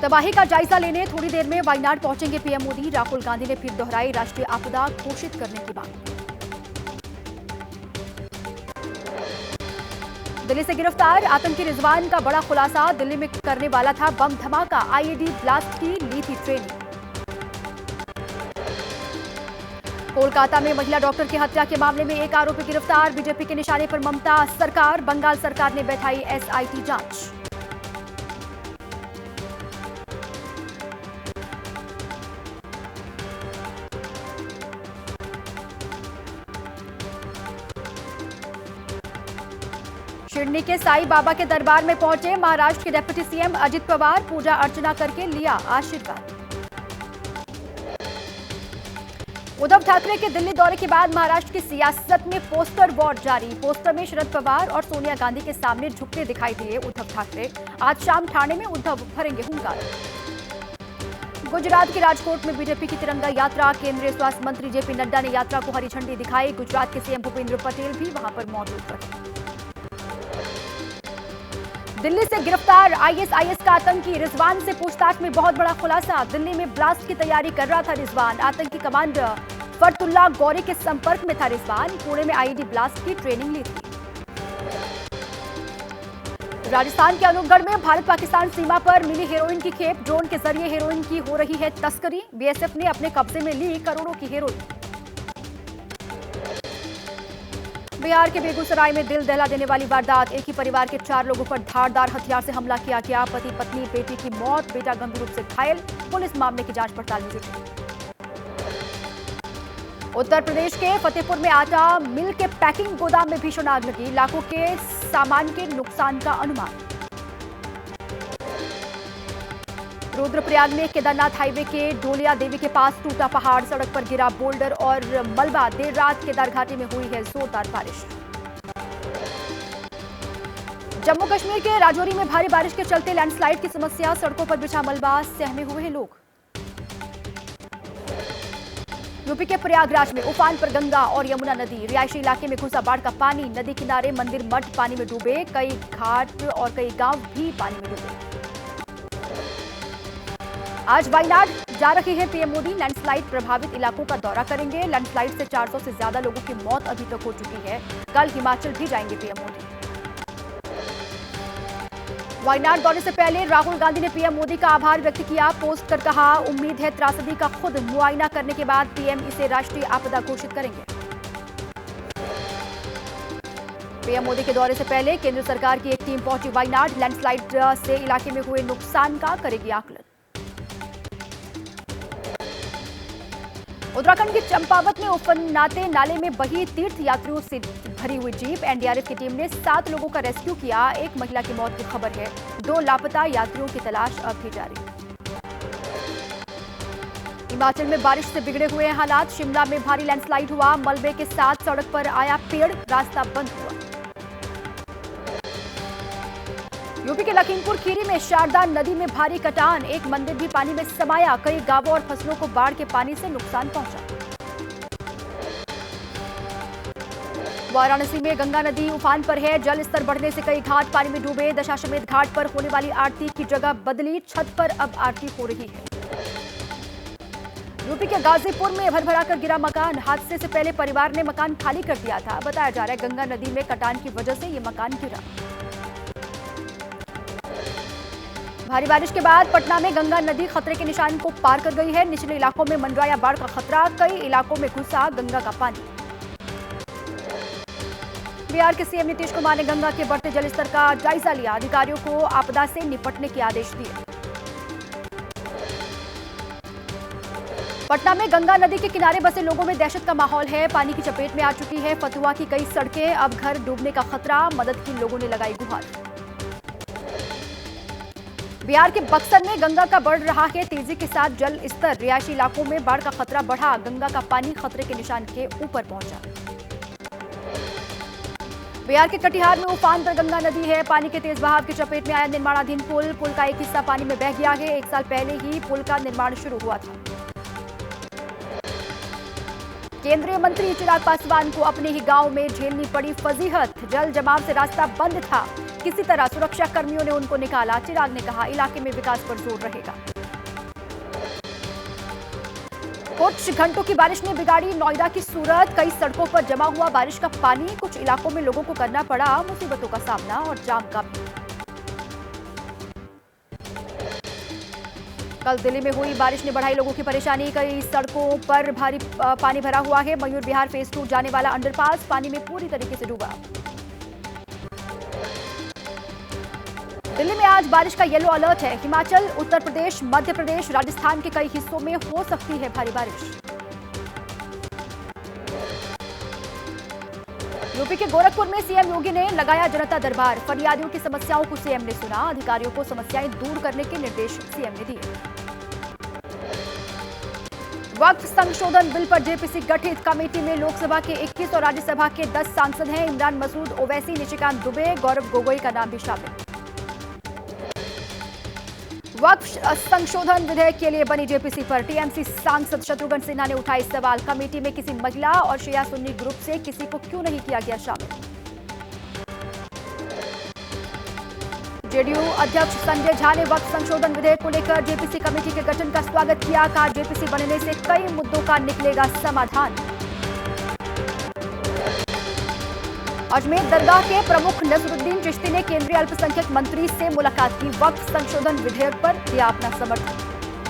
तबाही का जायजा लेने थोड़ी देर में वायनाड पहुंचेंगे पीएम मोदी। राहुल गांधी ने फिर दोहराई राष्ट्रीय आपदा घोषित करने की मांग। दिल्ली से गिरफ्तार आतंकी रिजवान का बड़ा खुलासा। दिल्ली में करने वाला था बम धमाका, आईईडी ब्लास्ट की ली थी ट्रेनिंग। कोलकाता में महिला डॉक्टर की हत्या के मामले में एक आरोपी गिरफ्तार। बीजेपी के निशाने पर ममता सरकार। बंगाल सरकार ने बैठाई एसआईटी जांच। शिरडी के साईं बाबा के दरबार में पहुंचे महाराष्ट्र के डिप्टी सीएम अजित पवार। पूजा अर्चना करके लिया आशीर्वाद। उद्धव ठाकरे के दिल्ली दौरे के बाद महाराष्ट्र की सियासत में पोस्टर वॉर जारी। पोस्टर में शरद पवार और सोनिया गांधी के सामने झुकते दिखाई दिए उद्धव ठाकरे। आज शाम ठाणे में उद्धव भरेंगे हुंकार। गुजरात के राजकोट में बीजेपी की तिरंगा यात्रा। केंद्रीय स्वास्थ्य मंत्री जेपी नड्डा ने यात्रा को हरी झंडी दिखाई। गुजरात के सीएम भूपेंद्र पटेल भी वहां पर मौजूद रहे। दिल्ली से गिरफ्तार आईएसआईएस का आतंकी रिजवान से पूछताछ में बहुत बड़ा खुलासा। दिल्ली में ब्लास्ट की तैयारी कर रहा था रिजवान। आतंकी कमांडर फरतुल्ला गौरी के संपर्क में था रिजवान। पुणे में आईईडी ब्लास्ट की ट्रेनिंग ली थी। राजस्थान के अनूपगढ़ में भारत पाकिस्तान सीमा पर मिली हेरोइन की खेप। ड्रोन के जरिए हेरोइन की हो रही है तस्करी। बीएसएफ ने अपने कब्जे में ली करोड़ों की हेरोइन। बिहार के बेगूसराय में दिल दहला देने वाली वारदात। एक ही परिवार के 4 लोगों पर धारदार हथियार से हमला किया गया। पति पत्नी बेटी की मौत, बेटा गंभीर रूप से घायल। पुलिस मामले की जांच पड़ताल में जुटी। उत्तर प्रदेश के फतेहपुर में आटा मिल के पैकिंग गोदाम में भीषण आग लगी। लाखों के सामान के नुकसान का अनुमान। रुद्रप्रयाग में केदारनाथ हाईवे के डोलिया देवी के पास टूटा पहाड़। सड़क पर गिरा बोल्डर और मलबा। देर रात केदार घाटी में हुई है जोरदार बारिश। जम्मू कश्मीर के राजौरी में भारी बारिश के चलते लैंडस्लाइड की समस्या। सड़कों पर बिछा मलबा, सहमे हुए हैं लोग। यूपी के प्रयागराज में उफान पर गंगा और यमुना नदी। रिहायशी इलाके में घुसा बाढ़ का पानी। नदी किनारे मंदिर मठ पानी में डूबे। कई घाट और कई गांव भी पानी में डूबे। आज वायनाड जा रहे हैं पीएम मोदी। लैंडस्लाइड प्रभावित इलाकों का दौरा करेंगे। लैंडस्लाइड से 400 से ज्यादा लोगों की मौत अभी तक हो चुकी है। कल हिमाचल भी जाएंगे पीएम मोदी। वायनाड दौरे से पहले राहुल गांधी ने पीएम मोदी का आभार व्यक्त किया। पोस्ट कर कहा, उम्मीद है त्रासदी का खुद मुआयना करने के बाद पीएम इसे राष्ट्रीय आपदा घोषित करेंगे। पीएम मोदी के दौरे से पहले केंद्र सरकार की एक टीम पहुंची वायनाड। लैंडस्लाइड से इलाके में हुए नुकसान का करेगी आकलन। उत्तराखंड के चंपावत में उफनाते नाले में बही तीर्थ यात्रियों से भरी हुई जीप। एनडीआरएफ की टीम ने 7 लोगों का रेस्क्यू किया। एक महिला की मौत की खबर है। 2 लापता यात्रियों की तलाश अब भी जारी। हिमाचल में बारिश से बिगड़े हुए हालात। शिमला में भारी लैंडस्लाइड हुआ। मलबे के साथ सड़क पर आया पेड़, रास्ता बंद हुआ। यूपी के लखीमपुर खीरी में शारदा नदी में भारी कटान। एक मंदिर भी पानी में समाया। कई गांवों और फसलों को बाढ़ के पानी से नुकसान पहुंचा। वाराणसी में गंगा नदी उफान पर है। जल स्तर बढ़ने से कई घाट पानी में डूबे। दशाश्वमेध घाट पर होने वाली आरती की जगह बदली। छत पर अब आरती हो रही है। यूपी के गाजीपुर में भरभरा कर गिरा मकान। हादसे से पहले परिवार ने मकान खाली कर दिया था। बताया जा रहा है गंगा नदी में कटान की वजह से ये मकान गिरा। भारी बारिश के बाद पटना में गंगा नदी खतरे के निशान को पार कर गई है। निचले इलाकों में मंडराया बाढ़ का खतरा। कई इलाकों में घुसा गंगा का पानी। बिहार के सीएम नीतीश कुमार ने गंगा के बढ़ते जलस्तर का जायजा लिया। अधिकारियों को आपदा से निपटने के आदेश दिए। पटना में गंगा नदी के किनारे बसे लोगों में दहशत का माहौल है। पानी की चपेट में आ चुकी है फतुहा की कई सड़कें। अब घर डूबने का खतरा। मदद की लोगों ने लगाई गुहार। बिहार के बक्सर में गंगा का बढ़ रहा है तेजी के साथ जल स्तर। रिहायशी इलाकों में बाढ़ का खतरा बढ़ा। गंगा का पानी खतरे के निशान के ऊपर पहुंचा। बिहार के कटिहार में उफान पर गंगा नदी है। पानी के तेज बहाव की चपेट में आया निर्माणाधीन पुल। पुल का एक हिस्सा पानी में बह गया है। 1 साल पहले ही पुल का निर्माण शुरू हुआ था। केंद्रीय मंत्री चिराग पासवान को अपने ही गांव में झेलनी पड़ी फजीहत। जल जमाव से रास्ता बंद था। किसी तरह सुरक्षा कर्मियों ने उनको निकाला। चिराग ने कहा इलाके में विकास पर जोर रहेगा। कुछ घंटों की बारिश ने बिगाड़ी नोएडा की सूरत। कई सड़कों पर जमा हुआ बारिश का पानी। कुछ इलाकों में लोगों को करना पड़ा मुसीबतों का सामना और जाम का भी। कल दिल्ली में हुई बारिश ने बढ़ाई लोगों की परेशानी। कई सड़कों पर भारी पानी भरा हुआ है। मयूर विहार फेज 2 जाने वाला अंडरपास पानी में पूरी तरीके से डूबा। दिल्ली में आज बारिश का येलो अलर्ट है। हिमाचल, उत्तर प्रदेश, मध्य प्रदेश, राजस्थान के कई हिस्सों में हो सकती है भारी बारिश। यूपी के गोरखपुर में सीएम योगी ने लगाया जनता दरबार। फरियादियों की समस्याओं को सीएम ने सुना। अधिकारियों को समस्याएं दूर करने के निर्देश सीएम ने दिए। वक्फ संशोधन बिल पर जेपीसी गठित। कमेटी में लोकसभा के 21 और राज्यसभा के 10 सांसद हैं। इमरान मसूद ओवैसी, निशिकांत दुबे, गौरव गोगोई का नाम भी शामिल। वक्फ संशोधन विधेयक के लिए बनी जेपीसी पर टीएमसी सांसद शत्रुघ्न सिन्हा ने उठाए सवाल। कमेटी में किसी महिला और शिया सुन्नी ग्रुप से किसी को क्यों नहीं किया गया शामिल। जेडीयू अध्यक्ष संजय झा ने वक्फ संशोधन विधेयक को लेकर जेपीसी कमेटी के गठन का स्वागत किया। कहा जेपीसी बनने से कई मुद्दों का निकलेगा समाधान। अजमेर दरगाह के प्रमुख नसरुद्दीन चिश्ती ने केंद्रीय अल्पसंख्यक मंत्री से मुलाकात की। वक्फ संशोधन विधेयक पर दिया अपना समर्थन।